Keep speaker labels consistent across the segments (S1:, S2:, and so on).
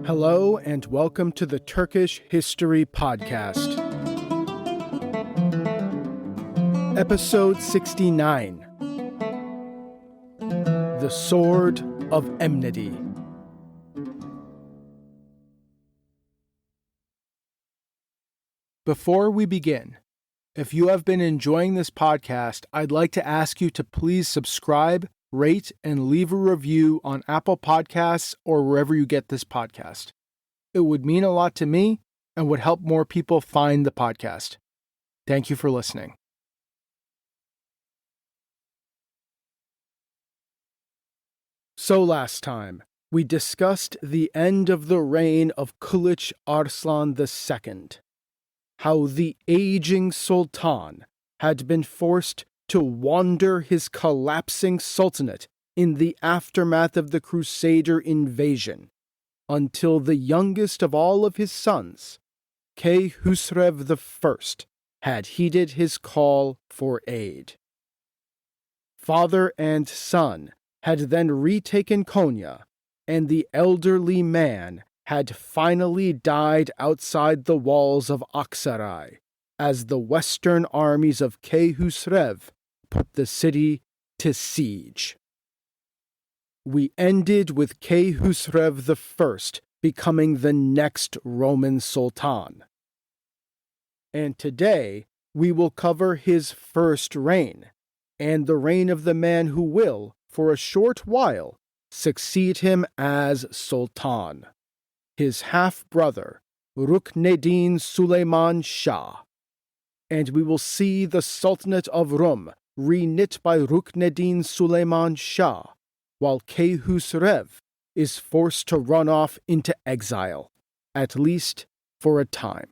S1: Hello and welcome to the Turkish History Podcast. Episode 69. The Sword of Enmity. Before we begin, if you have been enjoying this podcast, I'd like to ask you to please subscribe, rate, and leave a review on Apple Podcasts or wherever you get this podcast. It would mean a lot to me and would help more people find the podcast. Thank you for listening. So last time, we discussed the end of the reign of Kılıç Arslan II, how the aging Sultan had been forced to wander his collapsing sultanate in the aftermath of the Crusader invasion, until the youngest of all of his sons, Keyhüsrev I, had heeded his call for aid. Father and son had then retaken Konya, and the elderly man had finally died outside the walls of Aksaray, as the western armies of Keyhüsrev put the city to siege. We ended with Keyhüsrev I becoming the next Roman Sultan. And today we will cover his first reign, and the reign of the man who will, for a short while, succeed him as Sultan, his half-brother, Rukneddin Sulayman Shah. And we will see the Sultanate of Rum reknit by Rukneddin Sulayman Shah, while Keyhüsrev is forced to run off into exile, at least for a time.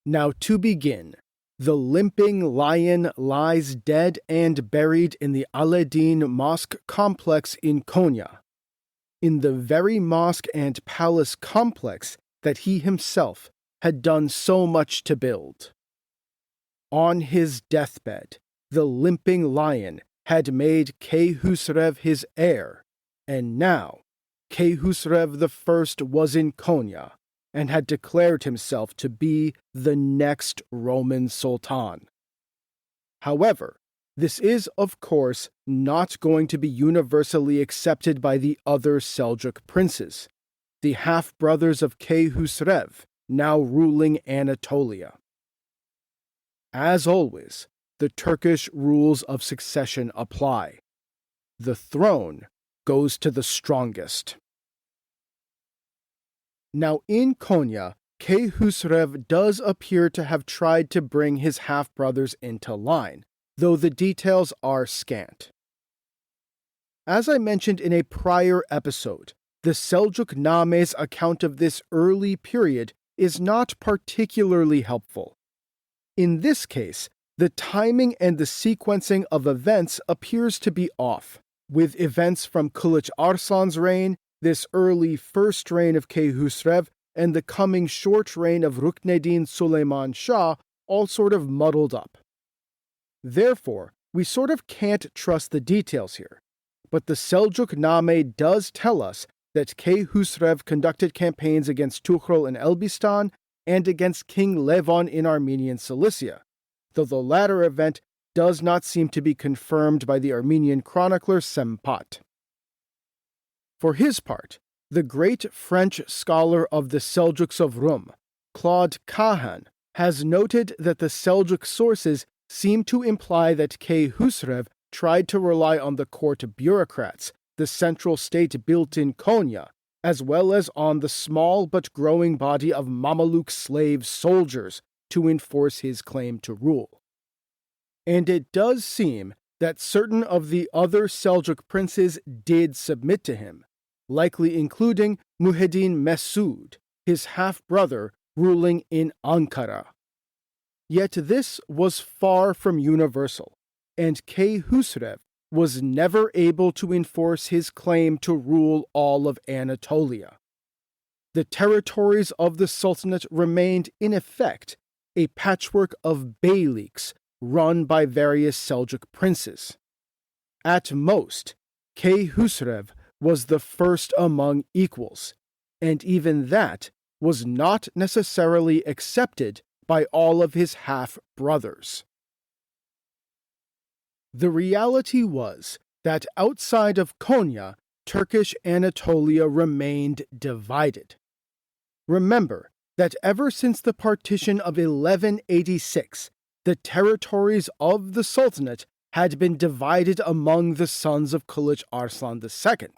S1: Now to begin, the limping lion lies dead and buried in the Alaeddin Mosque complex in Konya, in the very mosque and palace complex that he himself had done so much to build. On his deathbed, the limping lion had made Keyhüsrev his heir, and now Keyhüsrev I was in Konya and had declared himself to be the next Roman Sultan. However, this is, of course, not going to be universally accepted by the other Seljuk princes, the half-brothers of Keyhüsrev, now ruling Anatolia. As always, the Turkish rules of succession apply. The throne goes to the strongest. Now in Konya, Keyhüsrev does appear to have tried to bring his half-brothers into line, though the details are scant. As I mentioned in a prior episode, the Seljuk Name's account of this early period is not particularly helpful. In this case, the timing and the sequencing of events appears to be off, with events from Kılıç Arslan's reign, this early first reign of Keyhüsrev, and the coming short reign of Rukneddin Sulayman Shah all sort of muddled up. Therefore, we sort of can't trust the details here, but the Seljuk Name does tell us that Keyhüsrev conducted campaigns against Tuhrul in Elbistan and against King Levon in Armenian Cilicia, though the latter event does not seem to be confirmed by the Armenian chronicler Sempat. For his part, the great French scholar of the Seljuks of Rum, Claude Cahan, has noted that the Seljuk sources seem to imply that Keyhüsrev tried to rely on the court bureaucrats, the central state built in Konya, as well as on the small but growing body of Mameluke slave soldiers to enforce his claim to rule. And it does seem that certain of the other Seljuk princes did submit to him, likely including Muhiddin Mesud, his half-brother ruling in Ankara. Yet this was far from universal, and Keyhüsrev was never able to enforce his claim to rule all of Anatolia. The territories of the Sultanate remained, in effect, a patchwork of beyliks run by various Seljuk princes. At most, Keyhüsrev was the first among equals, and even that was not necessarily accepted by all of his half-brothers. The reality was that outside of Konya, Turkish Anatolia remained divided. Remember that ever since the partition of 1186, the territories of the Sultanate had been divided among the sons of Kılıç Arslan II.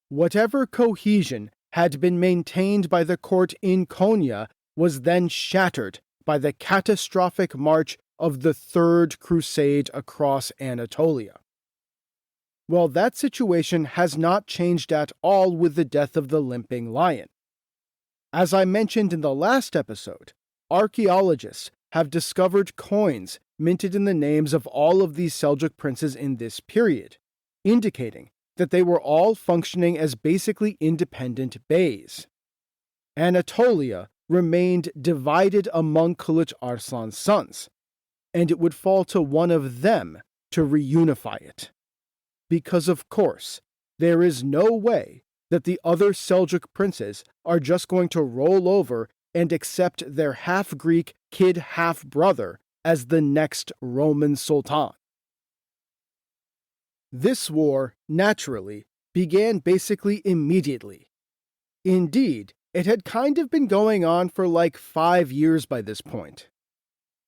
S1: Whatever cohesion had been maintained by the court in Konya was then shattered by the catastrophic march of the Third Crusade across Anatolia. Well, that situation has not changed at all with the death of the Limping Lion. As I mentioned in the last episode, archaeologists have discovered coins minted in the names of all of these Seljuk princes in this period, indicating that they were all functioning as basically independent beys. Anatolia remained divided among Kılıç Arslan's sons, and it would fall to one of them to reunify it. Because of course, there is no way that the other Seljuk princes are just going to roll over and accept their half-Greek kid half-brother as the next Roman Sultan. This war, naturally, began basically immediately. Indeed, it had kind of been going on for like 5 years by this point.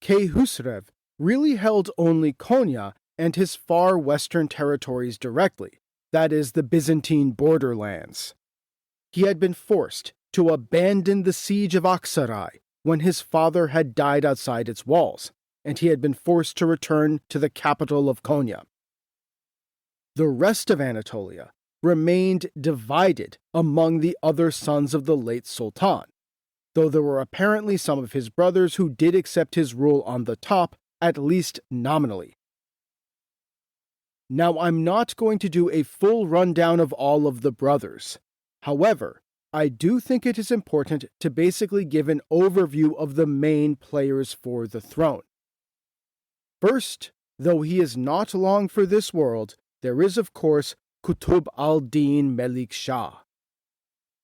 S1: Keyhüsrev really held only Konya and his far western territories directly, that is, the Byzantine borderlands. He had been forced to abandon the siege of Aksaray when his father had died outside its walls, and he had been forced to return to the capital of Konya. The rest of Anatolia remained divided among the other sons of the late Sultan, though there were apparently some of his brothers who did accept his rule on the top, at least nominally. Now, I'm not going to do a full rundown of all of the brothers. However, I do think it is important to basically give an overview of the main players for the throne. First, though he is not long for this world, there is of course Kutub al-Din Melik Shah.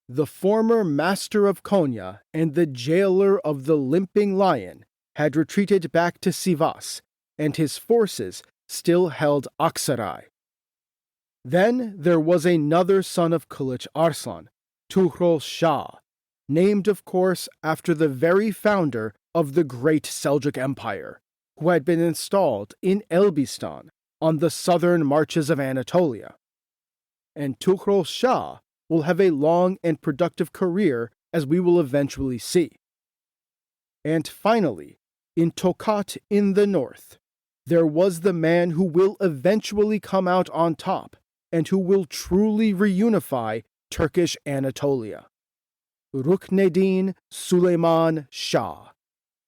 S1: The former master of Konya and the jailer of the Limping Lion had retreated back to Sivas, and his forces still held Aksaray. Then there was another son of Kılıç Arslan, Tuhrul Shah, named of course after the very founder of the Great Seljuk Empire, who had been installed in Elbistan on the southern marches of Anatolia. And Tuhrul Shah will have a long and productive career, as we will eventually see. And finally, in Tokat in the north, there was the man who will eventually come out on top and who will truly reunify Turkish Anatolia. Rukneddin Sulayman Shah,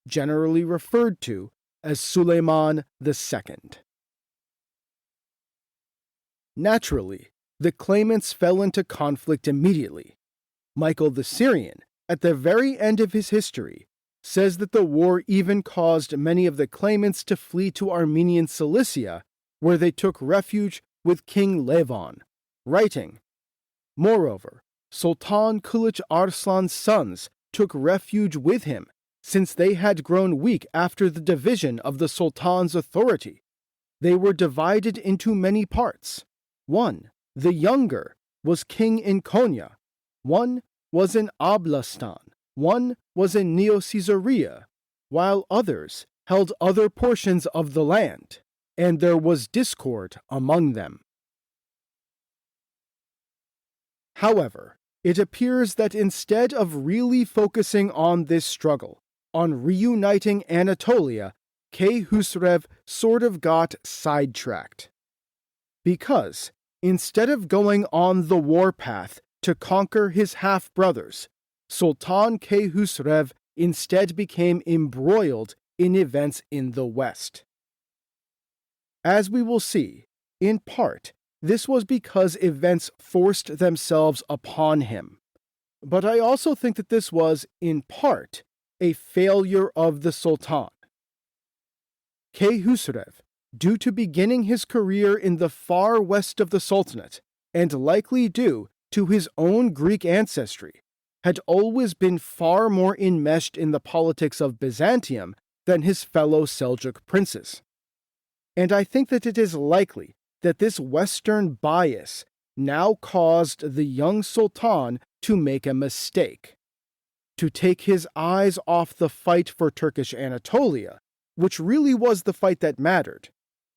S1: generally referred to as Sulayman II. Naturally, the claimants fell into conflict immediately. Michael the Syrian, at the very end of his history, says that the war even caused many of the claimants to flee to Armenian Cilicia, where they took refuge with King Levon, writing, "Moreover, Sultan Kılıç Arslan's sons took refuge with him, since they had grown weak after the division of the Sultan's authority. They were divided into many parts. One, the younger, was king in Konya. One was in Ablastan. One was in Neo-Caesarea, while others held other portions of the land, and there was discord among them." However, it appears that instead of really focusing on this struggle, on reuniting Anatolia, Keyhüsrev sort of got sidetracked. Because, instead of going on the warpath to conquer his half-brothers, Sultan Keyhüsrev instead became embroiled in events in the West. As we will see, in part, this was because events forced themselves upon him. But I also think that this was, in part, a failure of the Sultan. Keyhüsrev, due to beginning his career in the far west of the Sultanate, and likely due to his own Greek ancestry, had always been far more enmeshed in the politics of Byzantium than his fellow Seljuk princes. And I think that it is likely that this Western bias now caused the young Sultan to make a mistake, to take his eyes off the fight for Turkish Anatolia, which really was the fight that mattered,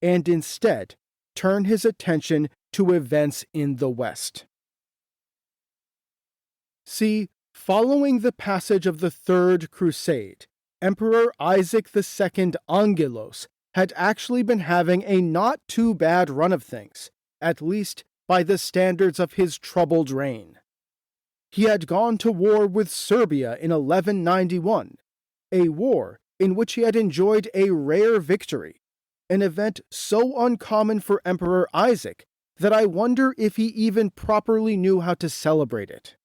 S1: and instead turn his attention to events in the West. See, following the passage of the Third Crusade, Emperor Isaac II Angelos had actually been having a not too bad run of things, at least by the standards of his troubled reign. He had gone to war with Serbia in 1191, a war in which he had enjoyed a rare victory, an event so uncommon for Emperor Isaac that I wonder if he even properly knew how to celebrate it.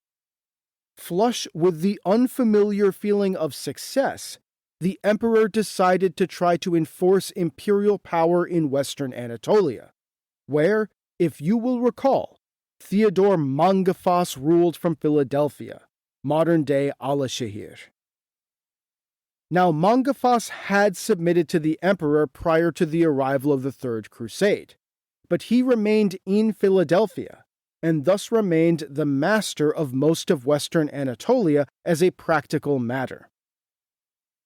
S1: Flush with the unfamiliar feeling of success, the emperor decided to try to enforce imperial power in Western Anatolia, where, if you will recall, Theodore Mangafas ruled from Philadelphia, modern-day Alaşehir. Now, Mangafas had submitted to the emperor prior to the arrival of the Third Crusade, but he remained in Philadelphia, and thus remained the master of most of Western Anatolia as a practical matter.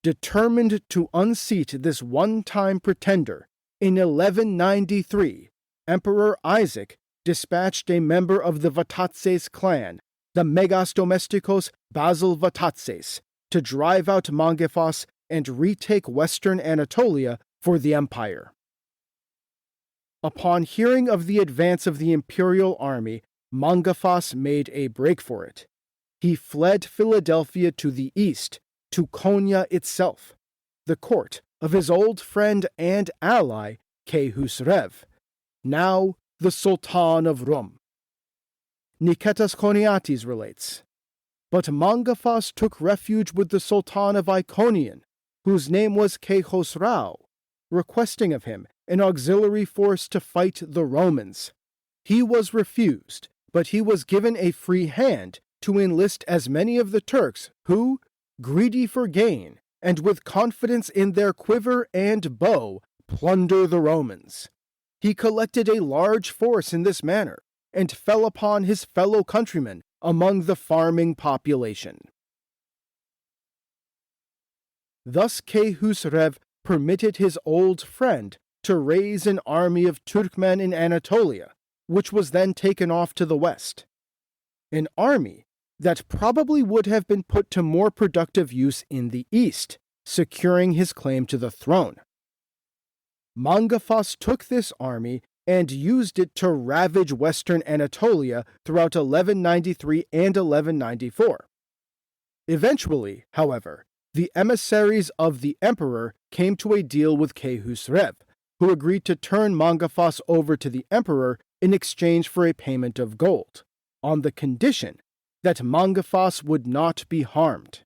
S1: Determined to unseat this one-time pretender, in 1193, Emperor Isaac dispatched a member of the Vatatzes clan, the Megas Domestikos Basil Vatatzes, to drive out Mangafas and retake Western Anatolia for the empire. Upon hearing of the advance of the imperial army, Mangafas made a break for it. He fled Philadelphia to the east, to Konya itself, the court of his old friend and ally Keyhüsrev, now the Sultan of Rum. Niketas Koniates relates, "But Mangafas took refuge with the Sultan of Iconium, whose name was Keyhüsrev, requesting of him an auxiliary force to fight the Romans. He was refused, but he was given a free hand to enlist as many of the Turks who, greedy for gain, and with confidence in their quiver and bow, plunder the Romans. He collected a large force in this manner, and fell upon his fellow countrymen among the farming population." Thus Keyhüsrev permitted his old friend to raise an army of Turkmen in Anatolia, which was then taken off to the west. An army that probably would have been put to more productive use in the east, securing his claim to the throne. Mangafas took this army and used it to ravage Western Anatolia throughout 1193 and 1194. Eventually, however, the emissaries of the emperor came to a deal with Keyhüsrev, who agreed to turn Mangafas over to the emperor in exchange for a payment of gold, on the condition that Mangafas would not be harmed.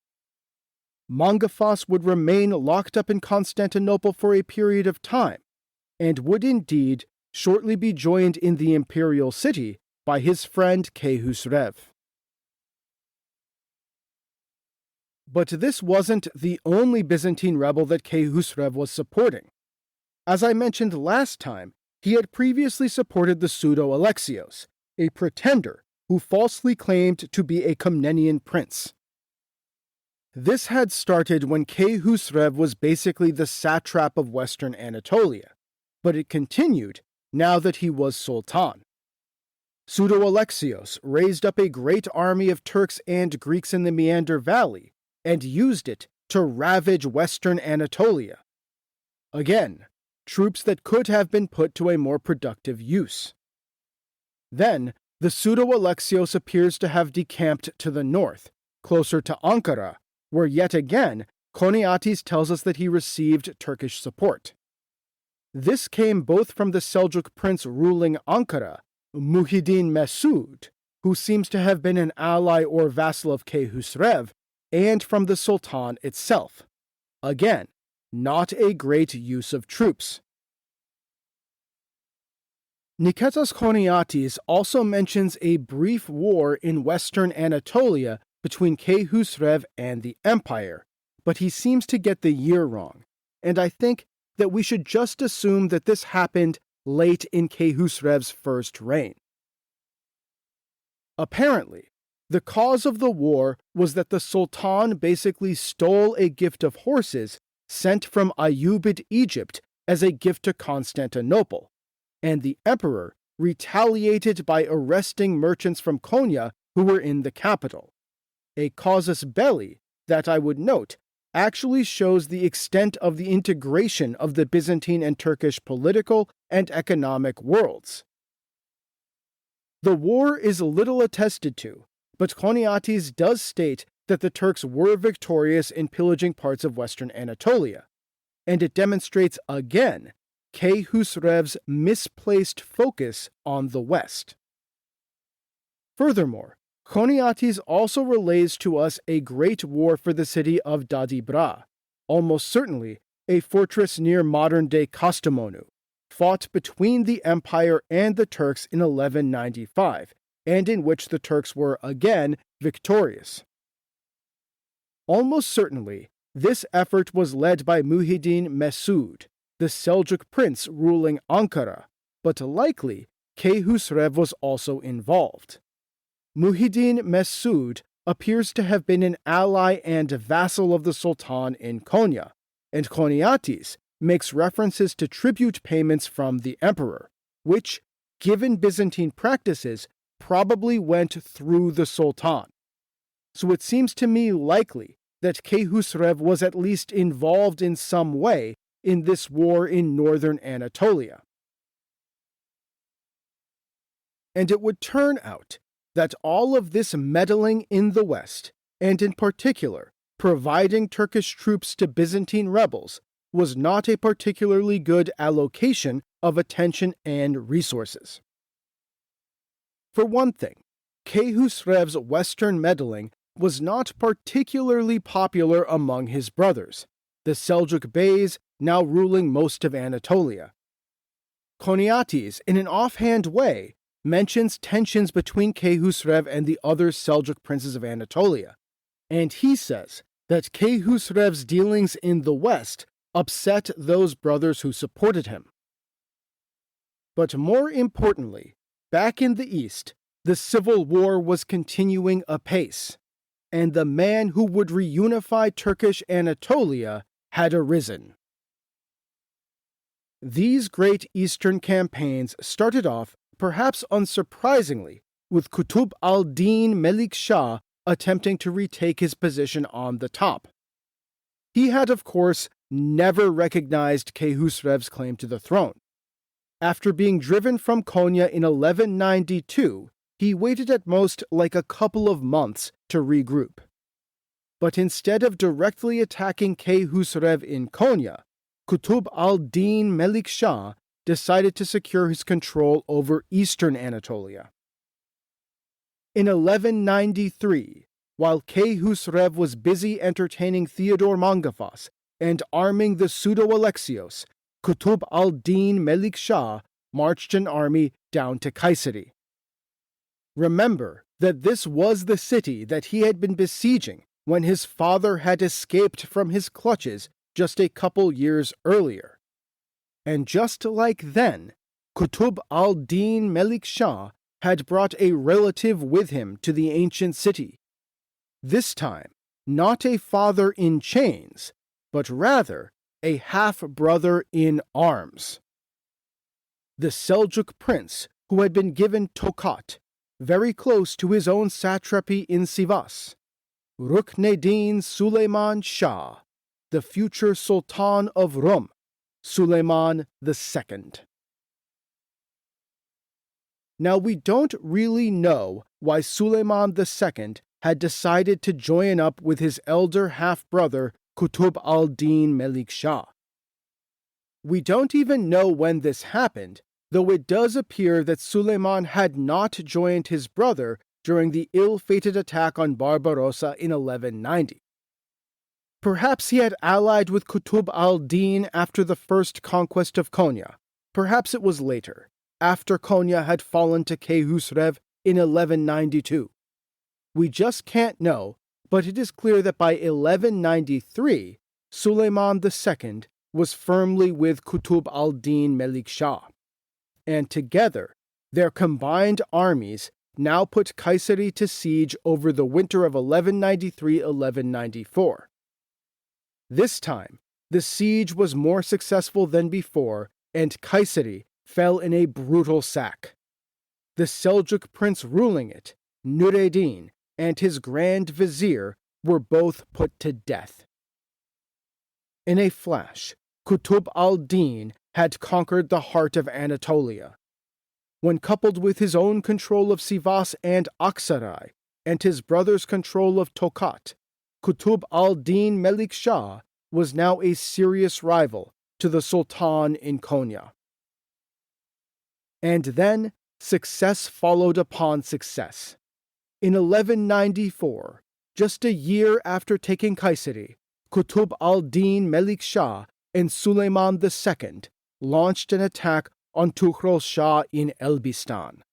S1: Mangafas would remain locked up in Constantinople for a period of time, and would indeed shortly be joined in the imperial city by his friend Keyhüsrev. But this wasn't the only Byzantine rebel that Keyhüsrev was supporting. As I mentioned last time, he had previously supported the pseudo-Alexios, a pretender who falsely claimed to be a Komnenian prince. This had started when Keyhüsrev was basically the satrap of Western Anatolia, but it continued now that he was Sultan. Pseudo-Alexios raised up a great army of Turks and Greeks in the Meander Valley and used it to ravage Western Anatolia. Again, troops that could have been put to a more productive use. Then, the pseudo-Alexios appears to have decamped to the north, closer to Ankara, where yet again Koniates tells us that he received Turkish support. This came both from the Seljuk prince ruling Ankara, Muhyiddin Mesud, who seems to have been an ally or vassal of Keyhüsrev, and from the Sultan itself. Again, not a great use of troops. Niketas Choniates also mentions a brief war in Western Anatolia between Keyhüsrev and the empire, but he seems to get the year wrong, and I think that we should just assume that this happened late in Keyhüsrev's first reign. Apparently, the cause of the war was that the Sultan basically stole a gift of horses sent from Ayyubid Egypt as a gift to Constantinople, and the emperor retaliated by arresting merchants from Konya who were in the capital. A casus belli that, I would note, actually shows the extent of the integration of the Byzantine and Turkish political and economic worlds. The war is little attested to, but Choniates does state that the Turks were victorious in pillaging parts of Western Anatolia, and it demonstrates again Keyhüsrev's misplaced focus on the West. Furthermore, Choniates also relays to us a great war for the city of Dadibra, almost certainly a fortress near modern-day Kastamonu, fought between the empire and the Turks in 1195, and in which the Turks were again victorious. Almost certainly, this effort was led by Muhyiddin Mesud, the Seljuk prince ruling Ankara, but likely Keyhüsrev was also involved. Muhyiddin Mesud appears to have been an ally and vassal of the Sultan in Konya, and Choniates makes references to tribute payments from the emperor, which, given Byzantine practices, probably went through the Sultan. So it seems to me likely that Keyhüsrev was at least involved in some way in this war in northern Anatolia. And it would turn out that all of this meddling in the West, and in particular providing Turkish troops to Byzantine rebels, was not a particularly good allocation of attention and resources. For one thing, Keyhüsrev's Western meddling was not particularly popular among his brothers, the Seljuk Beys now ruling most of Anatolia. Choniates, in an offhand way, mentions tensions between Keyhüsrev and the other Seljuk princes of Anatolia, and he says that Keyhüsrev's dealings in the West upset those brothers who supported him. But more importantly, back in the East, the civil war was continuing apace, and the man who would reunify Turkish Anatolia had arisen. These great Eastern campaigns started off, perhaps unsurprisingly, with Qutb al-Din Melik Shah attempting to retake his position on the top. He had, of course, never recognized Keyhüsrev's claim to the throne. After being driven from Konya in 1192, he waited at most like a couple of months to regroup. But instead of directly attacking Keyhüsrev in Konya, Qutb al-Din Melik Shah decided to secure his control over eastern Anatolia. In 1193, while Keyhüsrev was busy entertaining Theodore Mangafas and arming the pseudo-Alexios, Qutb al-Din Melik Shah marched an army down to Kayseri. Remember that this was the city that he had been besieging when his father had escaped from his clutches just a couple years earlier. And just like then, Qutb al-Din Melik Shah had brought a relative with him to the ancient city. This time, not a father in chains, but rather a half-brother in arms. The Seljuk prince who had been given Tokat, very close to his own satrapy in Sivas, Rukneddin Sulayman Shah, the future Sultan of Rum, Sulayman II. Now, we don't really know why Sulayman II had decided to join up with his elder half-brother Qutb al-Din Melik Shah. We don't even know when this happened, though it does appear that Sulayman had not joined his brother during the ill-fated attack on Barbarossa in 1190. Perhaps he had allied with Qutb al-Din after the first conquest of Konya. Perhaps it was later. after Konya had fallen to Keyhüsrev in 1192. We just can't know, but it is clear that by 1193, Sulayman II was firmly with Qutb al-Din Melik Shah, and together, their combined armies now put Kayseri to siege over the winter of 1193-1194. This time, the siege was more successful than before, and Kayseri fell in a brutal sack. The Seljuk prince ruling it, Nureddin, and his grand vizier were both put to death. In a flash, Qutb al-Din had conquered the heart of Anatolia. When coupled with his own control of Sivas and Aksaray, and his brother's control of Tokat, Qutb al-Din Melik Shah was now a serious rival to the Sultan in Konya. And then, success followed upon success. In 1194, just a year after taking Kayseri, Qutb al-Din Melik Shah and Sulayman II launched an attack on Tukhrul Shah in Elbistan.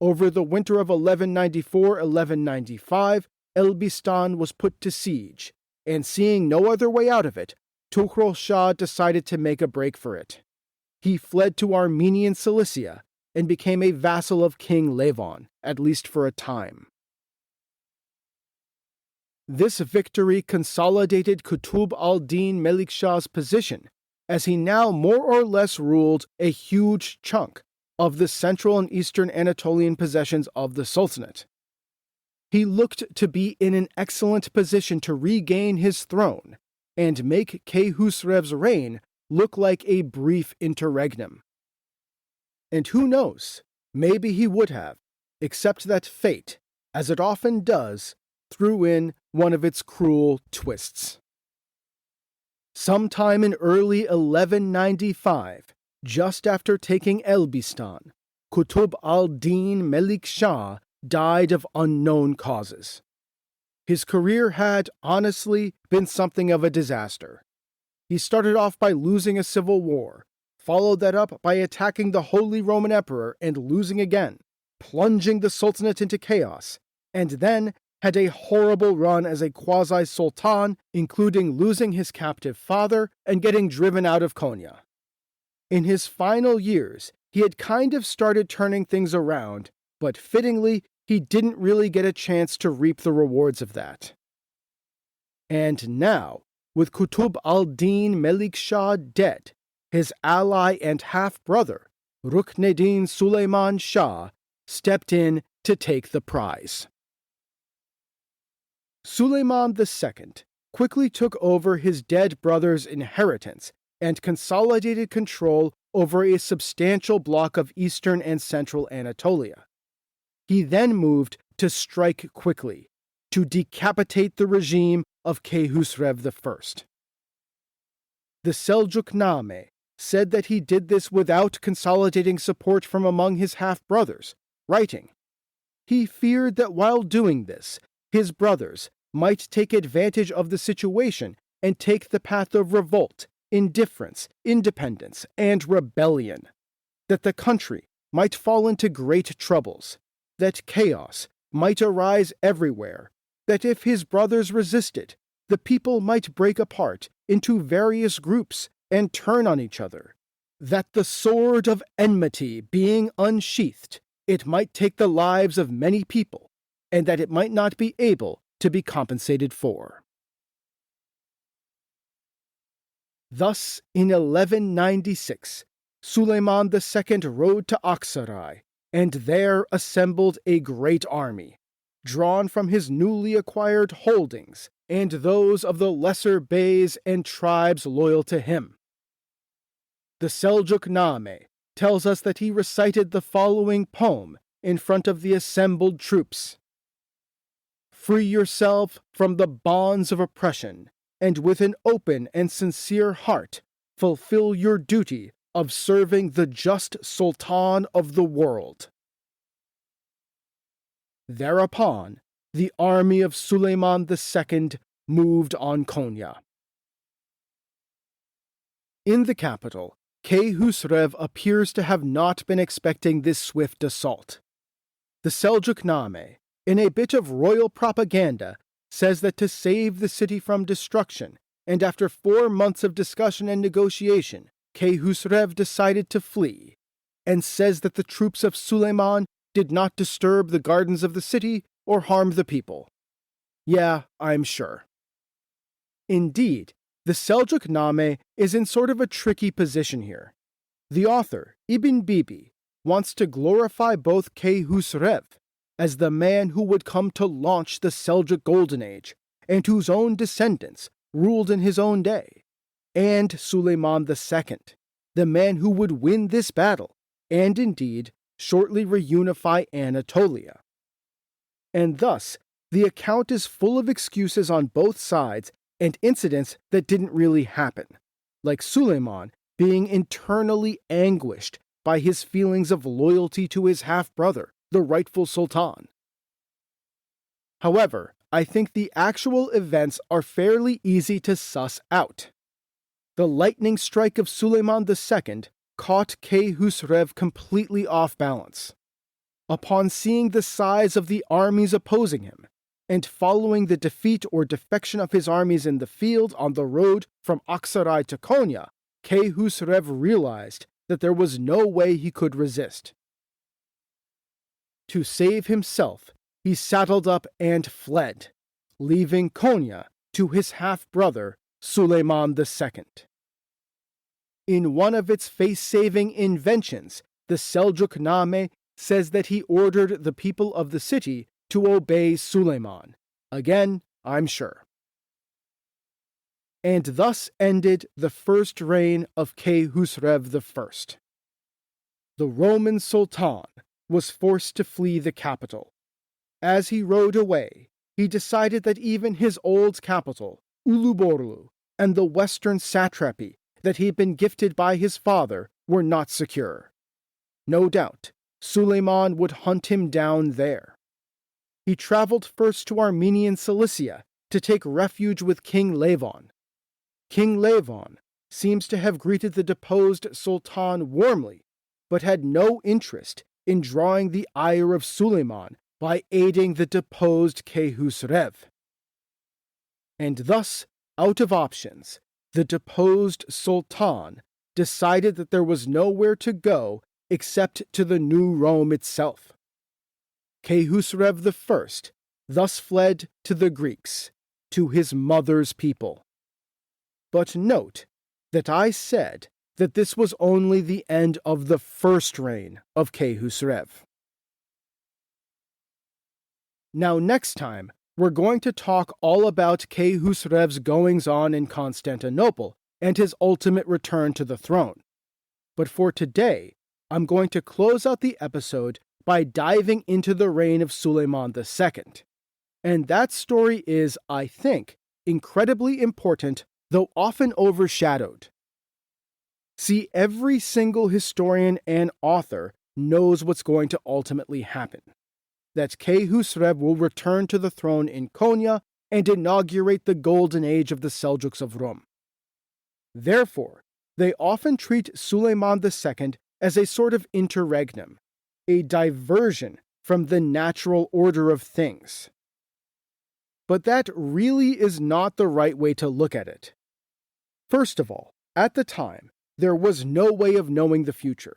S1: Over the winter of 1194-1195, Elbistan was put to siege, and seeing no other way out of it, Tukhrul Shah decided to make a break for it. He fled to Armenian Cilicia and became a vassal of King Levon, at least for a time. This victory consolidated Qutb al-Din Melik Shah's position, as he now more or less ruled a huge chunk of the central and eastern Anatolian possessions of the Sultanate. He looked to be in an excellent position to regain his throne and make Keyhüsrev's reign look like a brief interregnum. And who knows, maybe he would have, except that fate, as it often does, threw in one of its cruel twists. Sometime in early 1195, just after taking Elbistan, Qutb al-Din Melik Shah died of unknown causes. His career had, honestly, been something of a disaster. He started off by losing a civil war, followed that up by attacking the Holy Roman Emperor and losing again, plunging the Sultanate into chaos, and then had a horrible run as a quasi-sultan, including losing his captive father and getting driven out of Konya. In his final years, he had kind of started turning things around, but fittingly, he didn't really get a chance to reap the rewards of that. And now, with Qutb al-Din Melik Shah dead, his ally and half-brother, Rukneddin Sulayman Shah, stepped in to take the prize. Sulayman II quickly took over his dead brother's inheritance and consolidated control over a substantial block of eastern and central Anatolia. He then moved to strike quickly, to decapitate the regime of Keyhüsrev I. The Seljuk-name said that he did this without consolidating support from among his half-brothers, writing, "He feared that while doing this, his brothers might take advantage of the situation and take the path of revolt, indifference, independence, and rebellion, that the country might fall into great troubles, that chaos might arise everywhere, that if his brothers resisted, the people might break apart into various groups and turn on each other, that the sword of enmity being unsheathed, it might take the lives of many people, and that it might not be able to be compensated for." Thus, in 1196, Sulayman II rode to Aksaray, and there assembled a great army, drawn from his newly acquired holdings and those of the lesser beys and tribes loyal to him. The Seljuk-name tells us that he recited the following poem in front of the assembled troops. "Free yourself from the bonds of oppression, and with an open and sincere heart fulfill your duty of serving the just Sultan of the world." Thereupon, the army of Sulayman II moved on Konya. In the capital, Keyhüsrev appears to have not been expecting this swift assault. The Seljuk-name, in a bit of royal propaganda, says that to save the city from destruction, and after 4 months of discussion and negotiation, Keyhüsrev decided to flee, and says that the troops of Sulayman did not disturb the gardens of the city or harm the people. Yeah, I'm sure. Indeed, the Seljuk-name is in sort of a tricky position here. The author, Ibn Bibi, wants to glorify both Keyhüsrev as the man who would come to launch the Seljuk Golden Age, and whose own descendants ruled in his own day, and Sulayman II, the man who would win this battle, and indeed shortly reunify Anatolia. And thus, the account is full of excuses on both sides and incidents that didn't really happen, like Sulayman being internally anguished by his feelings of loyalty to his half-brother, the rightful Sultan. However, I think the actual events are fairly easy to suss out. The lightning strike of Sulayman II caught Keyhüsrev completely off balance. Upon seeing the size of the armies opposing him, and following the defeat or defection of his armies in the field on the road from Aksaray to Konya, Keyhüsrev realized that there was no way he could resist. To save himself, he saddled up and fled, leaving Konya to his half-brother, Sulayman II. In one of its face-saving inventions, the Seljuk-name says that he ordered the people of the city to obey Sulayman. Again, I'm sure. And thus ended the first reign of Keyhüsrev I. The Roman Sultan was forced to flee the capital. As he rode away, he decided that even his old capital, Uluborlu, and the western satrapy that he'd been gifted by his father were not secure. No doubt, Sulayman would hunt him down there. He traveled first to Armenian Cilicia to take refuge with King Levon. King Levon seems to have greeted the deposed Sultan warmly, but had no interest in drawing the ire of Sulayman by aiding the deposed Keyhüsrev. And thus, out of options, the deposed Sultan decided that there was nowhere to go except to the new Rome itself. Keyhüsrev I thus fled to the Greeks, to his mother's people. But note that I said that this was only the end of the first reign of Keyhüsrev. Now next time, we're going to talk all about Keyhüsrev's goings-on in Constantinople and his ultimate return to the throne. But for today, I'm going to close out the episode by diving into the reign of Sulayman II. And that story is, I think, incredibly important, though often overshadowed. See, every single historian and author knows what's going to ultimately happen. That Keyhüsrev will return to the throne in Konya and inaugurate the golden age of the Seljuks of Rum. Therefore, they often treat Sulayman II as a sort of interregnum, a diversion from the natural order of things. But that really is not the right way to look at it. First of all, at the time, there was no way of knowing the future.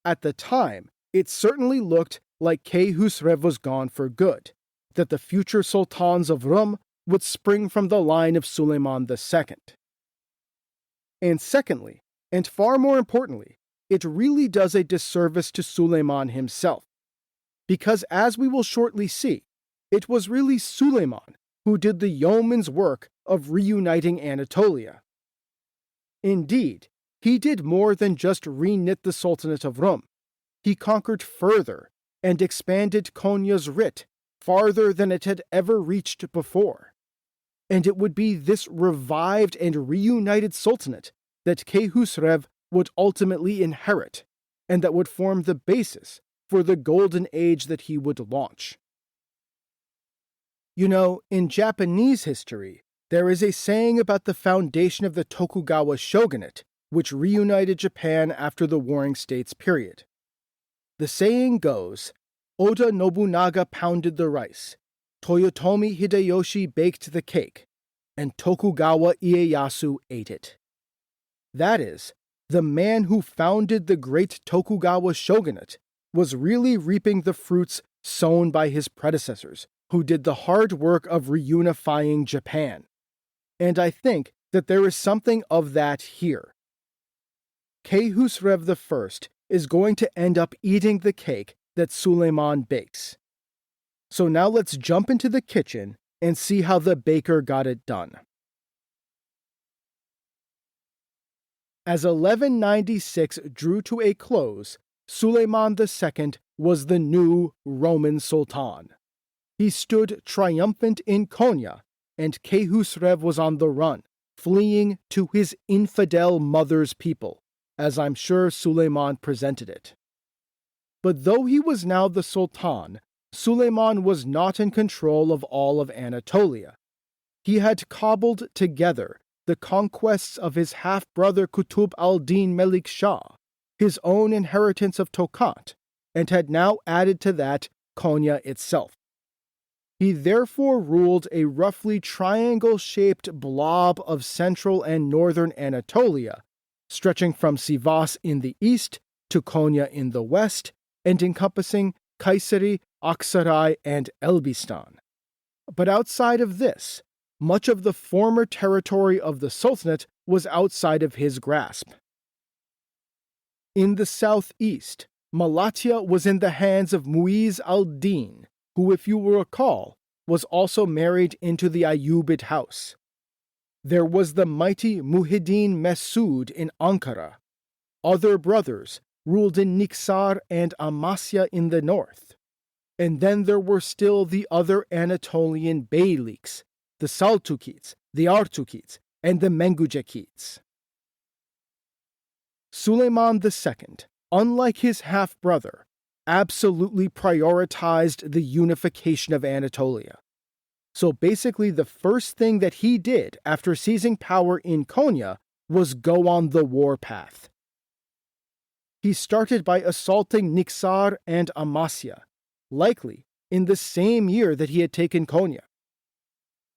S1: At the time, it certainly looked like Keyhüsrev was gone for good, that the future sultans of Rum would spring from the line of Sulayman II. And secondly, and far more importantly, it really does a disservice to Sulayman himself, because as we will shortly see, it was really Sulayman who did the yeoman's work of reuniting Anatolia. Indeed, he did more than just reknit the Sultanate of Rum. He conquered further and expanded Konya's writ farther than it had ever reached before. And it would be this revived and reunited sultanate that Keyhüsrev would ultimately inherit, and that would form the basis for the golden age that he would launch. You know, in Japanese history, there is a saying about the foundation of the Tokugawa shogunate which reunited Japan after the Warring States period. The saying goes, Oda Nobunaga pounded the rice, Toyotomi Hideyoshi baked the cake, and Tokugawa Ieyasu ate it. That is, the man who founded the great Tokugawa shogunate was really reaping the fruits sown by his predecessors, who did the hard work of reunifying Japan. And I think that there is something of that here. Keyhüsrev I is going to end up eating the cake that Sulayman bakes. So now let's jump into the kitchen and see how the baker got it done. As 1196 drew to a close, Sulayman II was the new Roman Sultan. He stood triumphant in Konya, and Keyhüsrev was on the run, fleeing to his infidel mother's people, as I'm sure Sulayman presented it. But though he was now the Sultan, Sulayman was not in control of all of Anatolia. He had cobbled together the conquests of his half-brother Qutb al-Din Melik Shah, his own inheritance of Tokat, and had now added to that Konya itself. He therefore ruled a roughly triangle-shaped blob of central and northern Anatolia, stretching from Sivas in the east to Konya in the west, and encompassing Kayseri, Aksaray, and Elbistan. But outside of this, much of the former territory of the Sultanate was outside of his grasp. In the southeast, Malatya was in the hands of Muiz al-Din, who, if you will recall, was also married into the Ayyubid house. There was the mighty Muhyiddin Mesud in Ankara. Other brothers ruled in Niksar and Amasya in the north. And then there were still the other Anatolian beyliks, the Saltukids, the Artukids, and the Mengucekids. Sulayman II, unlike his half-brother, absolutely prioritized the unification of Anatolia. So basically the first thing that he did after seizing power in Konya was go on the warpath. He started by assaulting Niksar and Amasya, likely in the same year that he had taken Konya.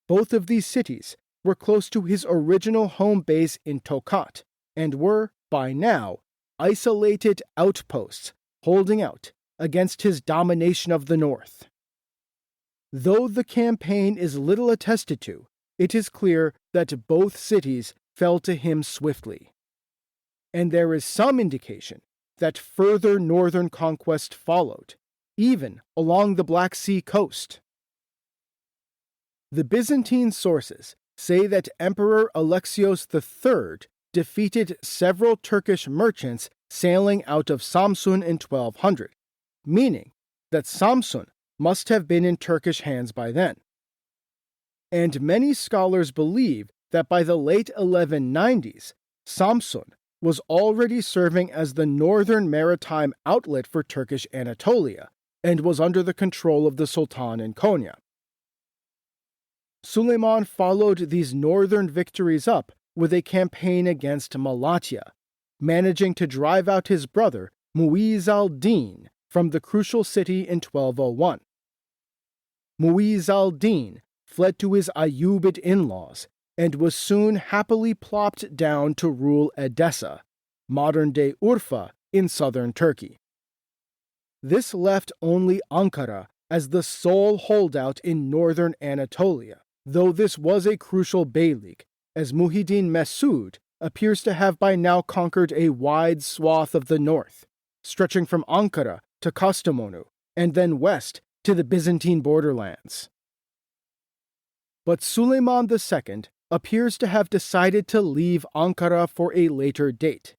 S1: Both of these cities were close to his original home base in Tokat and were, by now, isolated outposts holding out against his domination of the north. Though the campaign is little attested to, it is clear that both cities fell to him swiftly. And there is some indication that further northern conquest followed, even along the Black Sea coast. The Byzantine sources say that Emperor Alexios III defeated several Turkish merchants sailing out of Samsun in 1200, meaning that Samsun must have been in Turkish hands by then. And many scholars believe that by the late 1190s, Samsun was already serving as the northern maritime outlet for Turkish Anatolia and was under the control of the Sultan in Konya. Sulayman followed these northern victories up with a campaign against Malatya, managing to drive out his brother Muiz al-Din from the crucial city in 1201. Muiz al-Din fled to his Ayyubid in-laws and was soon happily plopped down to rule Edessa, modern-day Urfa, in southern Turkey. This left only Ankara as the sole holdout in northern Anatolia, though this was a crucial beylik, as Muhyiddin Mesud appears to have by now conquered a wide swath of the north, stretching from Ankara to Kastamonu, and then west to the Byzantine borderlands. But Sulayman II appears to have decided to leave Ankara for a later date.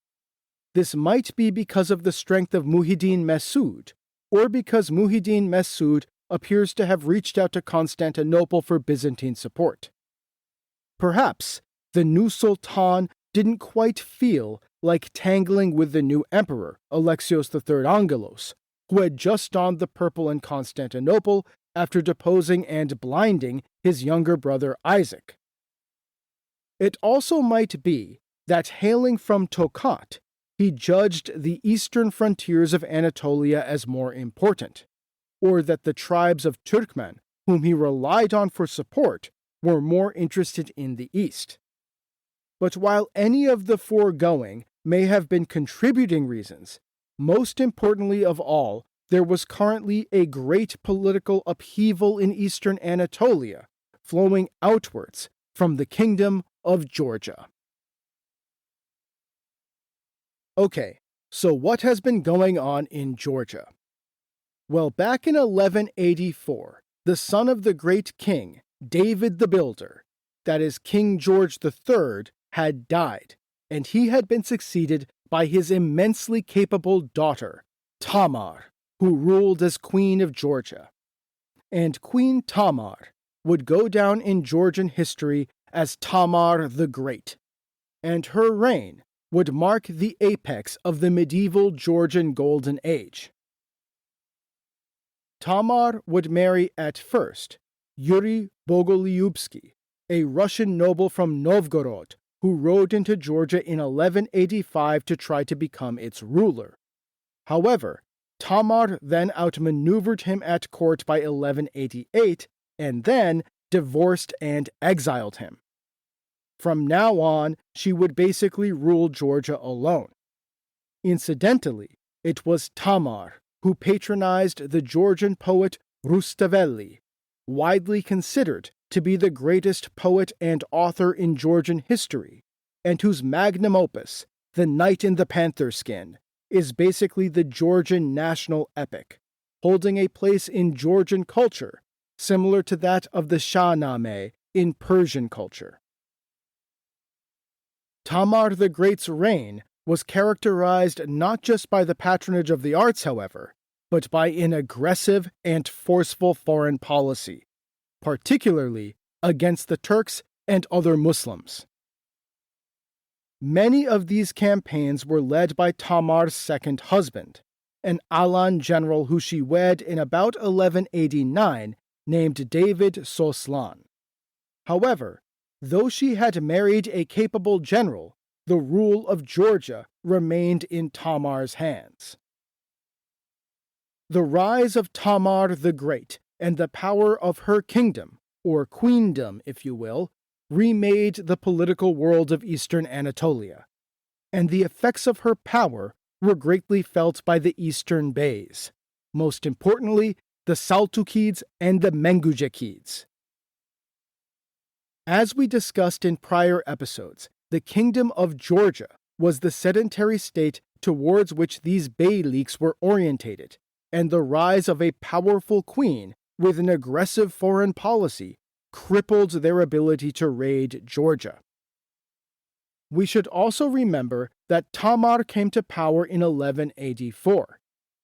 S1: This might be because of the strength of Muhyiddin Mesud, or because Muhyiddin Mesud appears to have reached out to Constantinople for Byzantine support. Perhaps the new Sultan didn't quite feel like tangling with the new emperor, Alexios III Angelos, who had just donned the purple in Constantinople after deposing and blinding his younger brother Isaac. It also might be that hailing from Tokat, he judged the eastern frontiers of Anatolia as more important, or that the tribes of Turkmen, whom he relied on for support, were more interested in the east. But while any of the foregoing may have been contributing reasons, most importantly of all, there was currently a great political upheaval in eastern Anatolia, flowing outwards from the kingdom of Georgia. Okay, so what has been going on in Georgia? Well, back in 1184, the son of the great king, David the Builder, that is King George III, had died, and he had been succeeded by his immensely capable daughter, Tamar, who ruled as Queen of Georgia. And Queen Tamar would go down in Georgian history as Tamar the Great, and her reign would mark the apex of the medieval Georgian Golden Age. Tamar would marry at first Yuri Bogolyubsky, a Russian noble from Novgorod who rode into Georgia in 1185 to try to become its ruler. However, Tamar then outmaneuvered him at court by 1188 and then divorced and exiled him. From now on, she would basically rule Georgia alone. Incidentally, it was Tamar who patronized the Georgian poet Rustavelli, widely considered to be the greatest poet and author in Georgian history, and whose magnum opus, The Knight in the Panther Skin, is basically the Georgian national epic, holding a place in Georgian culture, similar to that of the Shahnameh in Persian culture. Tamar the Great's reign was characterized not just by the patronage of the arts, however, but by an aggressive and forceful foreign policy, particularly against the Turks and other Muslims. Many of these campaigns were led by Tamar's second husband, an Alan general who she wed in about 1189 named David Soslan. However, though she had married a capable general, the rule of Georgia remained in Tamar's hands. The rise of Tamar the Great and the power of her kingdom, or queendom if you will, remade the political world of eastern Anatolia, and the effects of her power were greatly felt by the eastern beys, most importantly the Saltukids and the Mengujakids. As we discussed in prior episodes, the Kingdom of Georgia was the sedentary state towards which these beyliks were orientated, and the rise of a powerful queen with an aggressive foreign policy crippled their ability to raid Georgia. We should also remember that Tamar came to power in 1184,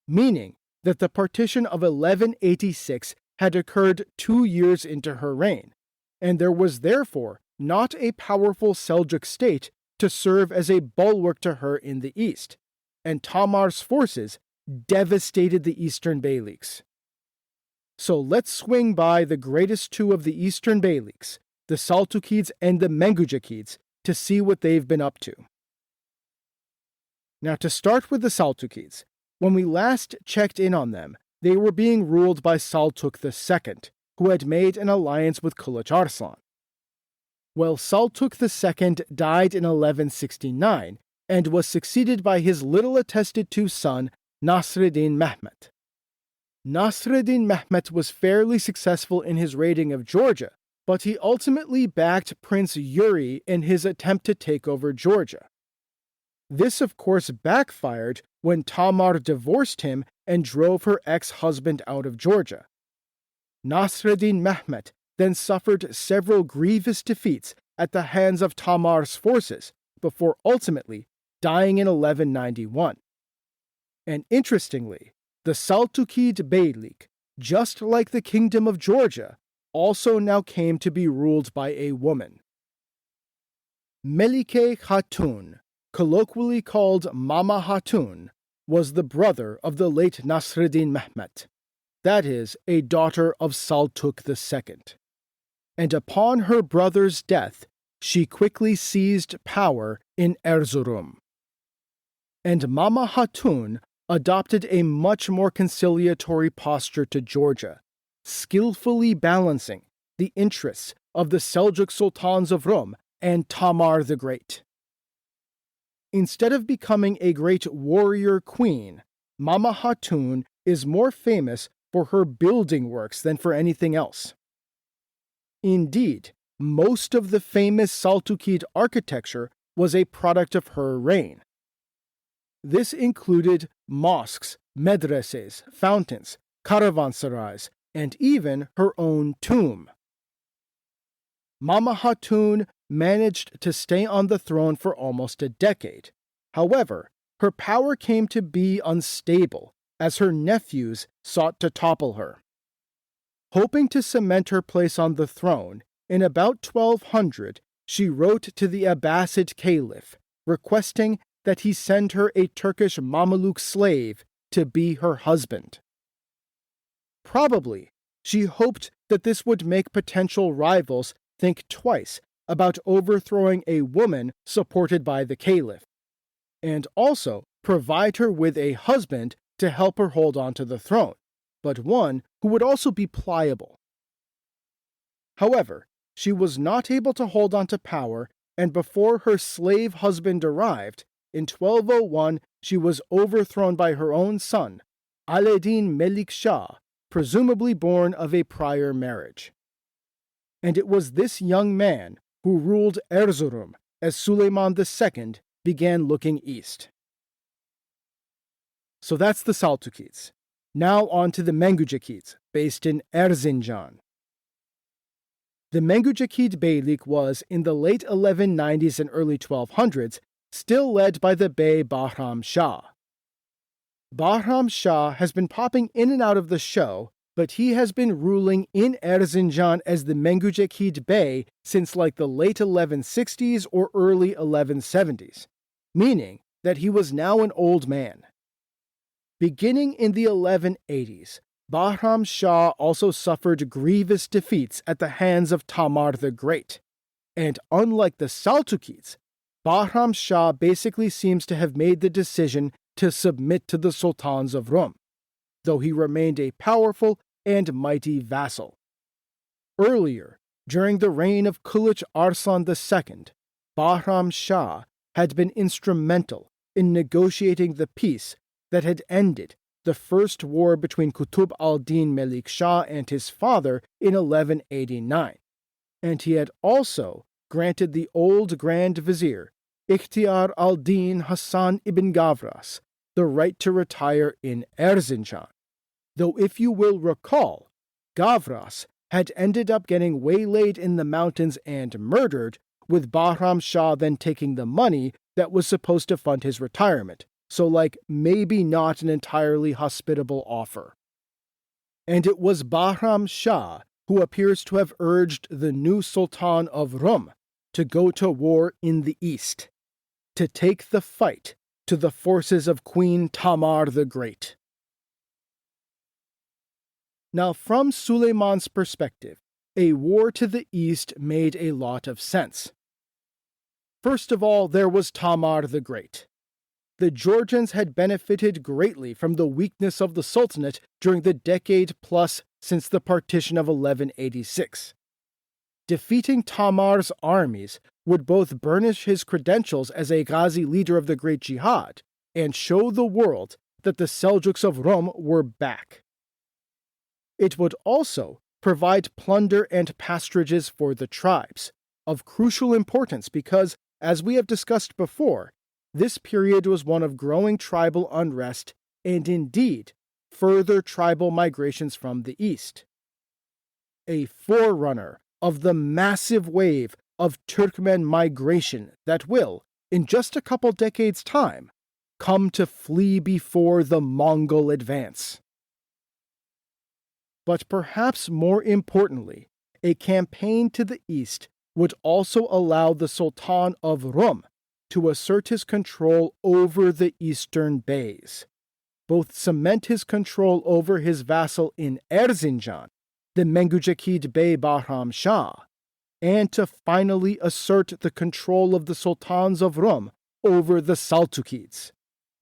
S1: meaning that the partition of 1186 had occurred 2 years into her reign, and there was therefore not a powerful Seljuk state to serve as a bulwark to her in the east, and Tamar's forces devastated the eastern beyliks. So let's swing by the greatest two of the eastern beyliks, the Saltukids and the Mengujakids, to see what they've been up to. Now, to start with the Saltukids, when we last checked in on them, they were being ruled by Saltuk II, who had made an alliance with Kılıç Arslan. Well, Saltuk II died in 1169 and was succeeded by his little-attested-to son, Nasreddin Mehmet. Nasreddin Mehmet was fairly successful in his raiding of Georgia, but he ultimately backed Prince Yuri in his attempt to take over Georgia. This, of course, backfired when Tamar divorced him and drove her ex-husband out of Georgia. Nasreddin Mehmet then suffered several grievous defeats at the hands of Tamar's forces before ultimately dying in 1191. And interestingly, the Saltukid Beylik, just like the Kingdom of Georgia, also now came to be ruled by a woman. Melike Hatun, colloquially called Mama Hatun, was the brother of the late Nasreddin Mehmet, that is, a daughter of Saltuk II. And upon her brother's death, she quickly seized power in Erzurum. And Mama Hatun adopted a much more conciliatory posture to Georgia, skillfully balancing the interests of the Seljuk Sultans of Rum and Tamar the Great. Instead of becoming a great warrior queen, Mama Hatun is more famous for her building works than for anything else. Indeed, most of the famous Saltukid architecture was a product of her reign. This included mosques, medreses, fountains, caravanserais, and even her own tomb. Mama Hatun managed to stay on the throne for almost a decade. However, her power came to be unstable as her nephews sought to topple her. Hoping to cement her place on the throne, in about 1200, she wrote to the Abbasid Caliph, requesting that he send her a Turkish Mameluke slave to be her husband. Probably, she hoped that this would make potential rivals think twice about overthrowing a woman supported by the Caliph, and also provide her with a husband to help her hold on to the throne, but one who would also be pliable. However, she was not able to hold on to power, and before her slave husband arrived, in 1201 she was overthrown by her own son, Alaeddin Melik Shah, presumably born of a prior marriage. And it was this young man who ruled Erzurum as Sulayman II began looking east. So that's the Saltukids. Now on to the Mengucakids, based in Erzincan. The Mengucakid Beylik was, in the late 1190s and early 1200s, still led by the Bey Bahram Shah. Bahram Shah has been popping in and out of the show, but he has been ruling in Erzincan as the Mengucakid Bey since like the late 1160s or early 1170s, meaning that he was now an old man. Beginning in the 1180s, Bahram Shah also suffered grievous defeats at the hands of Tamar the Great, and unlike the Saltukids, Bahram Shah basically seems to have made the decision to submit to the Sultans of Rum, though he remained a powerful and mighty vassal. Earlier, during the reign of Kulich Arslan II, Bahram Shah had been instrumental in negotiating the peace that had ended the first war between Qutb al-Din Melik Shah and his father in 1189, and he had also granted the old Grand Vizier, Ikhtiyar al-Din Hassan ibn Gavras, the right to retire in Erzincan, though if you will recall, Gavras had ended up getting waylaid in the mountains and murdered, with Bahram Shah then taking the money that was supposed to fund his retirement. So, maybe not an entirely hospitable offer. And it was Bahram Shah who appears to have urged the new Sultan of Rum to go to war in the east, to take the fight to the forces of Queen Tamar the Great. Now, from Sulayman's perspective, a war to the east made a lot of sense. First of all, there was Tamar the Great. The Georgians had benefited greatly from the weakness of the Sultanate during the decade plus since the partition of 1186. Defeating Tamar's armies would both burnish his credentials as a Ghazi leader of the Great Jihad and show the world that the Seljuks of Rum were back. It would also provide plunder and pasturages for the tribes, of crucial importance because, as we have discussed before, this period was one of growing tribal unrest and indeed further tribal migrations from the east. A forerunner of the massive wave of Turkmen migration that will, in just a couple decades' time, come to flee before the Mongol advance. But perhaps more importantly, a campaign to the east would also allow the Sultan of Rum to assert his control over the eastern bays, both cement his control over his vassal in Erzincan, the Mengucakid Bey Bahram Shah, and to finally assert the control of the sultans of Rum over the Seljukids,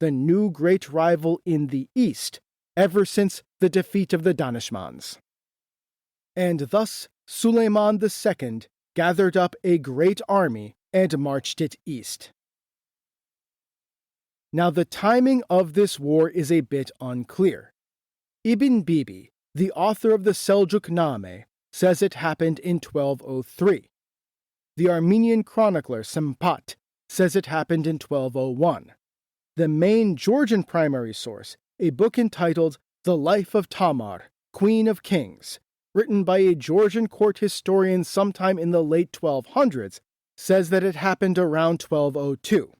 S1: the new great rival in the east ever since the defeat of the Danishmends. And thus Sulayman II gathered up a great army and marched it east. Now the timing of this war is a bit unclear. Ibn Bibi, the author of the Seljuk Name, says it happened in 1203. The Armenian chronicler Sempat says it happened in 1201. The main Georgian primary source, a book entitled The Life of Tamar, Queen of Kings, written by a Georgian court historian sometime in the late 1200s, says that it happened around 1202.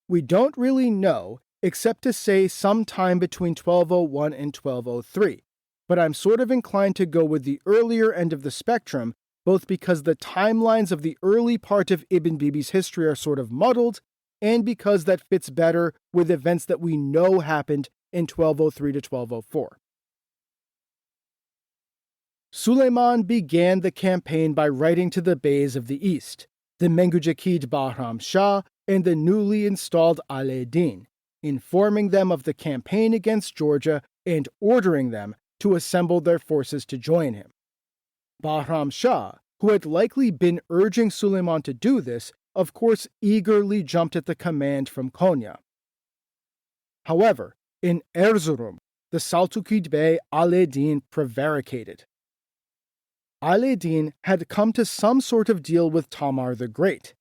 S1: We don't really know, except to say sometime between 1201 and 1203, but I'm sort of inclined to go with the earlier end of the spectrum, both because the timelines of the early part of Ibn Bibi's history are sort of muddled, and because that fits better with events that we know happened in 1203 to 1204. Sulayman began the campaign by writing to the beys of the east, the Mengujakid Bahram Shah and the newly installed Alaeddin, informing them of the campaign against Georgia and ordering them to assemble their forces to join him. Bahram Shah, who had likely been urging Sulayman to do this, of course eagerly jumped at the command from Konya. However, in Erzurum, the Selçukid Bey Alaeddin prevaricated. Alaeddin had come to some sort of deal with Tamar the Great,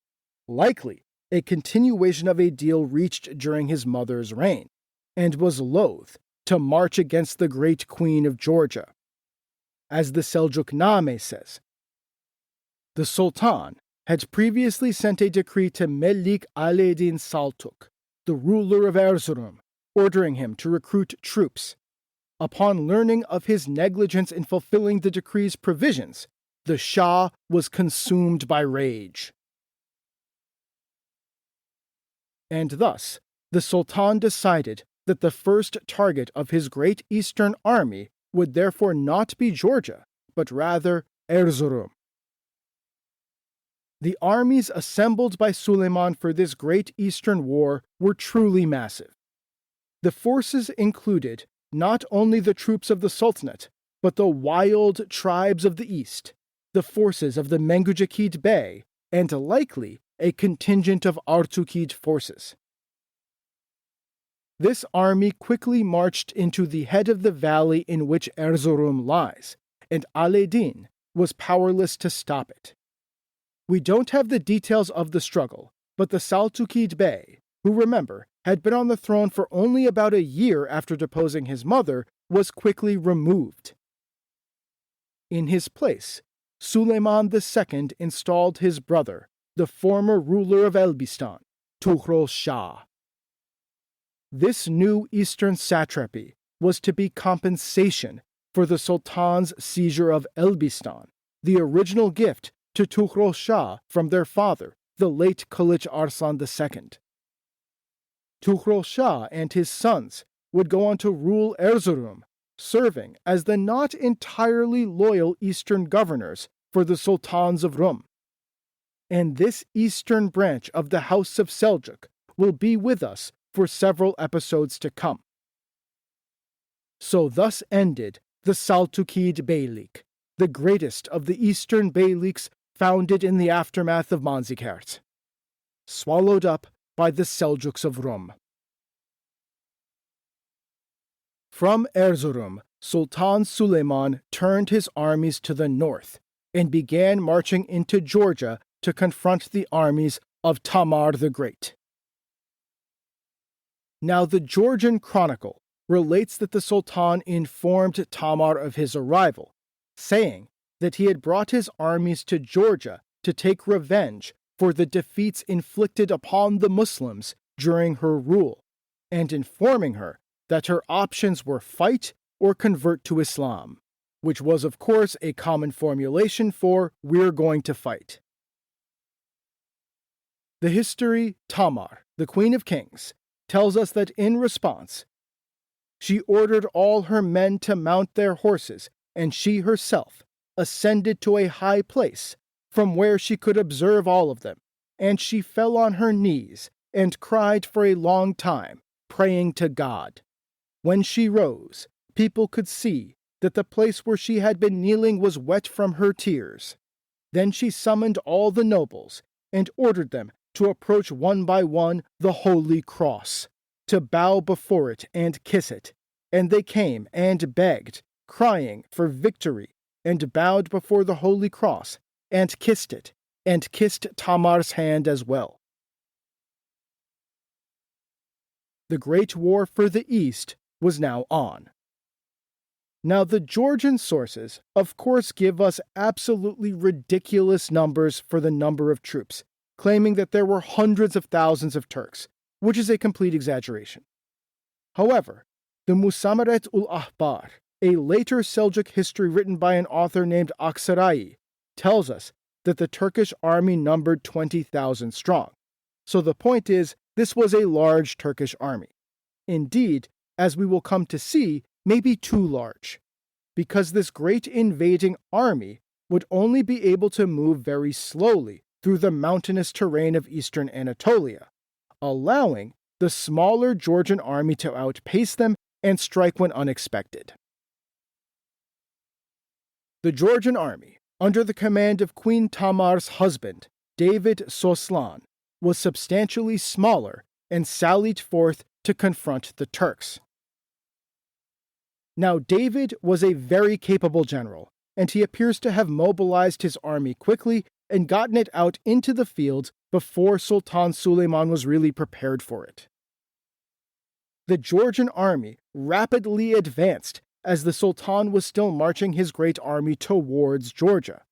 S1: likely a continuation of a deal reached during his mother's reign, and was loath to march against the great queen of Georgia. As the Seljuk-name says, the Sultan had previously sent a decree to Melik Alaeddin Saltuk, the ruler of Erzurum, ordering him to recruit troops. Upon learning of his negligence in fulfilling the decree's provisions, the Shah was consumed by rage. And thus, the Sultan decided that the first target of his great eastern army would therefore not be Georgia, but rather Erzurum. The armies assembled by Sulayman for this great eastern war were truly massive. The forces included not only the troops of the Sultanate, but the wild tribes of the east, the forces of the Mengujakid Bey, and likely a contingent of Artukid forces. This army quickly marched into the head of the valley in which Erzurum lies, and Alaeddin was powerless to stop it. We don't have the details of the struggle, but the Selçukid Bey, who remember, had been on the throne for only about a year after deposing his mother, was quickly removed. In his place, Sulayman II installed his brother, the former ruler of Elbistan, Tughral Shah. This new eastern satrapy was to be compensation for the Sultan's seizure of Elbistan, the original gift to Tughral Shah from their father, the late Kılıç Arslan II. Tughral Shah and his sons would go on to rule Erzurum, serving as the not entirely loyal eastern governors for the Sultans of Rum. And this eastern branch of the House of Seljuk will be with us for several episodes to come. So thus ended the Selçukid Beylik, the greatest of the eastern beyliks founded in the aftermath of Manzikert, swallowed up by the Seljuks of Rum. From Erzurum, Sultan Sulayman turned his armies to the north and began marching into Georgia to confront the armies of Tamar the Great. Now the Georgian Chronicle relates that the Sultan informed Tamar of his arrival, saying that he had brought his armies to Georgia to take revenge for the defeats inflicted upon the Muslims during her rule, and informing her that her options were fight or convert to Islam, which was of course a common formulation for "we're going to fight." The history Tamar, the Queen of Kings, tells us that in response, she ordered all her men to mount their horses, and she herself, ascended to a high place, from where she could observe all of them, and she fell on her knees and cried for a long time, praying to God. When she rose, people could see that the place where she had been kneeling was wet from her tears. Then she summoned all the nobles and ordered them to approach one by one the holy cross, to bow before it and kiss it. And they came and begged, crying for victory, and bowed before the holy cross, and kissed it, and kissed Tamar's hand as well. The Great War for the East was now on. Now the Georgian sources, of course, give us absolutely ridiculous numbers for the number of troops, claiming that there were hundreds of thousands of Turks, which is a complete exaggeration. However, the Musamaret ul-Ahbar, a later Seljuk history written by an author named Aksaray, tells us that the Turkish army numbered 20,000 strong. So the point is, this was a large Turkish army. Indeed, as we will come to see, maybe too large, because this great invading army would only be able to move very slowly through the mountainous terrain of Eastern Anatolia, allowing the smaller Georgian army to outpace them and strike when unexpected. The Georgian army, under the command of Queen Tamar's husband, David Soslan, was substantially smaller and sallied forth to confront the Turks. Now David was a very capable general, and he appears to have mobilized his army quickly and gotten it out into the fields before Sultan Sulayman was really prepared for it. The Georgian army rapidly advanced as the Sultan was still marching his great army towards Georgia.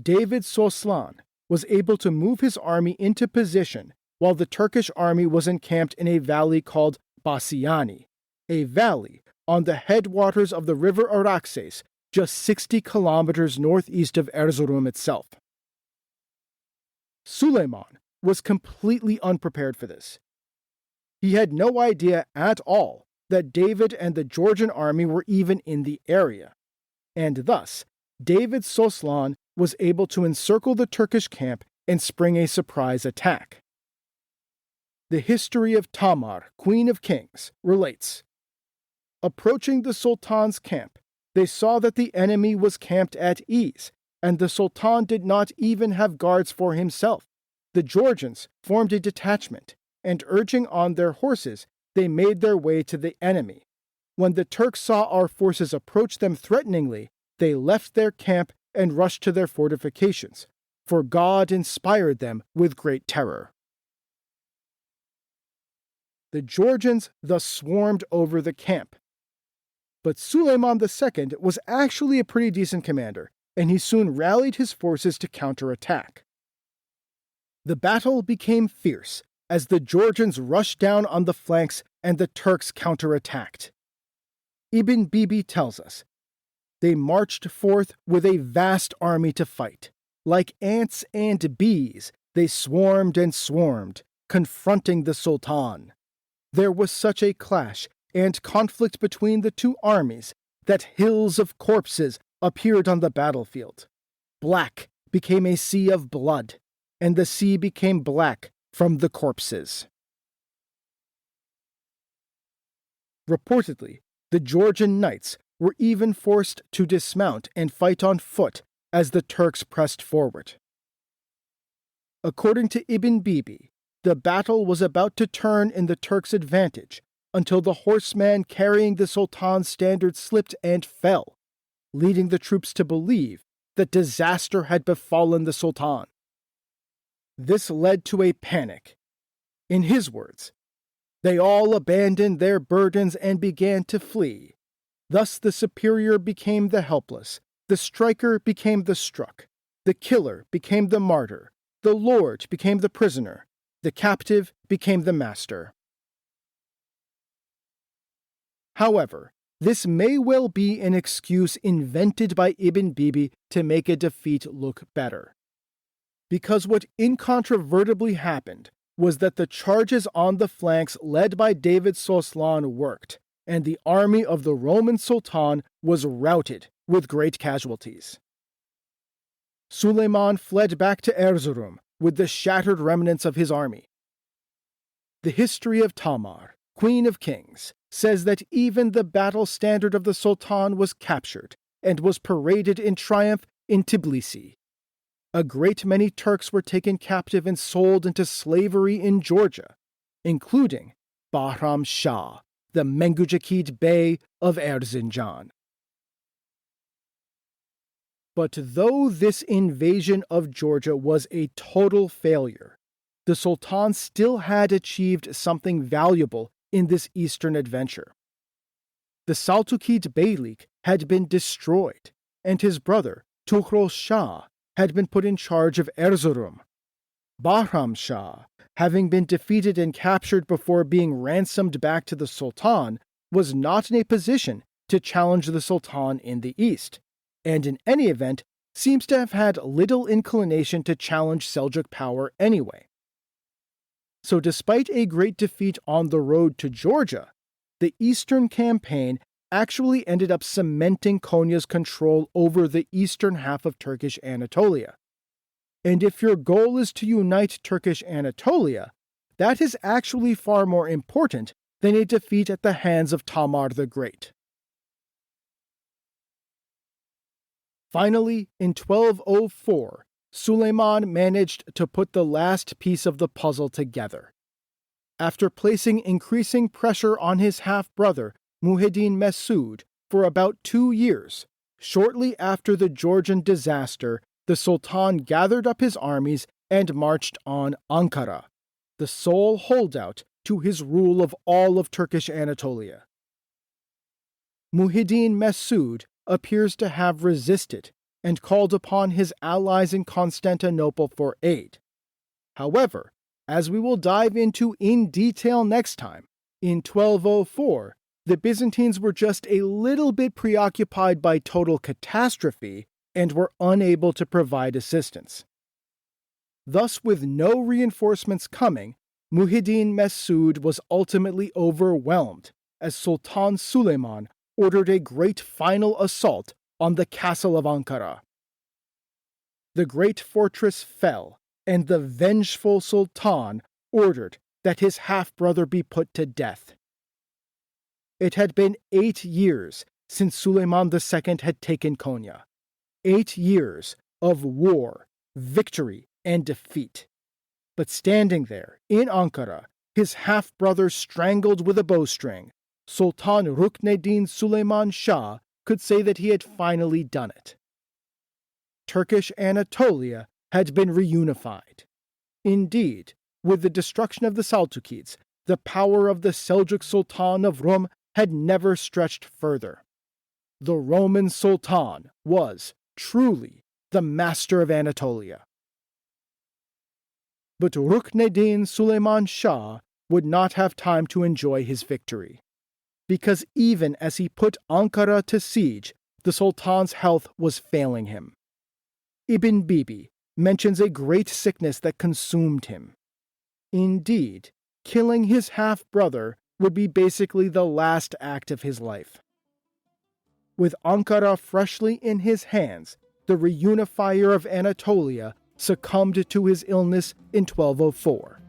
S1: David Soslan was able to move his army into position while the Turkish army was encamped in a valley called Basiani, a valley on the headwaters of the river Araxes, just 60 kilometers northeast of Erzurum itself. Sulayman was completely unprepared for this. He had no idea at all that David and the Georgian army were even in the area, and thus David Soslan was able to encircle the Turkish camp and spring a surprise attack. The history of Tamar, Queen of Kings, relates, approaching the Sultan's camp, they saw that the enemy was camped at ease, and the Sultan did not even have guards for himself. The Georgians formed a detachment, and urging on their horses, they made their way to the enemy. When the Turks saw our forces approach them threateningly, they left their camp and rushed to their fortifications, for God inspired them with great terror. The Georgians thus swarmed over the camp. But Sulayman II was actually a pretty decent commander, and he soon rallied his forces to counterattack. The battle became fierce as the Georgians rushed down on the flanks and the Turks counterattacked. Ibn Bibi tells us, they marched forth with a vast army to fight. Like ants and bees, they swarmed and swarmed, confronting the Sultan. There was such a clash and conflict between the two armies that hills of corpses appeared on the battlefield. Black became a sea of blood, and the sea became black from the corpses. Reportedly, the Georgian knights were even forced to dismount and fight on foot as the Turks pressed forward. According to Ibn Bibi, the battle was about to turn in the Turks' advantage until the horseman carrying the Sultan's standard slipped and fell, leading the troops to believe that disaster had befallen the Sultan. This led to a panic. In his words, they all abandoned their burdens and began to flee. Thus the superior became the helpless, the striker became the struck, the killer became the martyr, the lord became the prisoner, the captive became the master. However, this may well be an excuse invented by Ibn Bibi to make a defeat look better. Because what incontrovertibly happened was that the charges on the flanks led by David Soslan worked, and the army of the Roman Sultan was routed with great casualties. Sulayman fled back to Erzurum with the shattered remnants of his army. The history of Tamar, Queen of Kings, says that even the battle standard of the Sultan was captured and was paraded in triumph in Tbilisi. A great many Turks were taken captive and sold into slavery in Georgia, including Bahram Shah, the Mengucekid Bey of Erzincan. But though this invasion of Georgia was a total failure, the Sultan still had achieved something valuable in this eastern adventure. The Saltukid Beylik had been destroyed, and his brother, Tughros Shah, had been put in charge of Erzurum. Bahram Shah, having been defeated and captured before being ransomed back to the Sultan, was not in a position to challenge the Sultan in the east, and in any event seems to have had little inclination to challenge Seljuk power anyway. So despite a great defeat on the road to Georgia, the Eastern Campaign actually ended up cementing Konya's control over the eastern half of Turkish Anatolia. And if your goal is to unite Turkish Anatolia, that is actually far more important than a defeat at the hands of Tamar the Great. Finally, in 1204, Sulayman managed to put the last piece of the puzzle together. After placing increasing pressure on his half-brother, Muhyiddin Mesud, for about 2 years, shortly after the Georgian disaster, the Sultan gathered up his armies and marched on Ankara, the sole holdout to his rule of all of Turkish Anatolia. Muhyiddin Mesud appears to have resisted and called upon his allies in Constantinople for aid. However, as we will dive into in detail next time, in 1204, the Byzantines were just a little bit preoccupied by total catastrophe and were unable to provide assistance. Thus, with no reinforcements coming, Muhyiddin Mesud was ultimately overwhelmed as Sultan Sulayman ordered a great final assault on the castle of Ankara. The great fortress fell, and the vengeful Sultan ordered that his half-brother be put to death. It had been 8 years since Sulayman II had taken Konya. 8 years of war, victory, and defeat. But standing there, in Ankara, his half-brother strangled with a bowstring, Sultan Rukneddin Sulayman Shah could say that he had finally done it. Turkish Anatolia had been reunified. Indeed, with the destruction of the Saltukids, the power of the Seljuk Sultan of Rum had never stretched further. The Roman Sultan was, truly, the master of Anatolia. But Rukneddin Sulayman Shah would not have time to enjoy his victory, because even as he put Ankara to siege, the Sultan's health was failing him. Ibn Bibi mentions a great sickness that consumed him. Indeed, killing his half-brother would be basically the last act of his life. With Ankara freshly in his hands, the reunifier of Anatolia succumbed to his illness in 1204.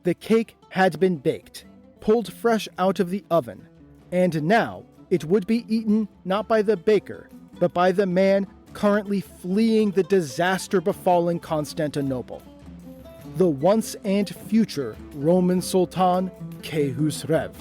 S1: The cake had been baked, pulled fresh out of the oven, and now it would be eaten not by the baker, but by the man currently fleeing the disaster befalling Constantinople, the once and future Roman Sultan Keyhüsrev.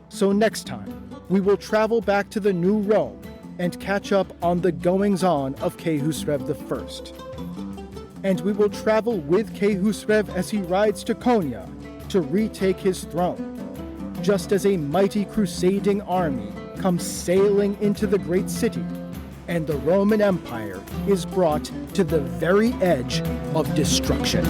S1: So next time, we will travel back to the New Rome and catch up on the goings-on of Keyhüsrev I. And we will travel with Keyhüsrev as he rides to Konya to retake his throne, just as a mighty crusading army comes sailing into the great city, and the Roman Empire is brought to the very edge of destruction.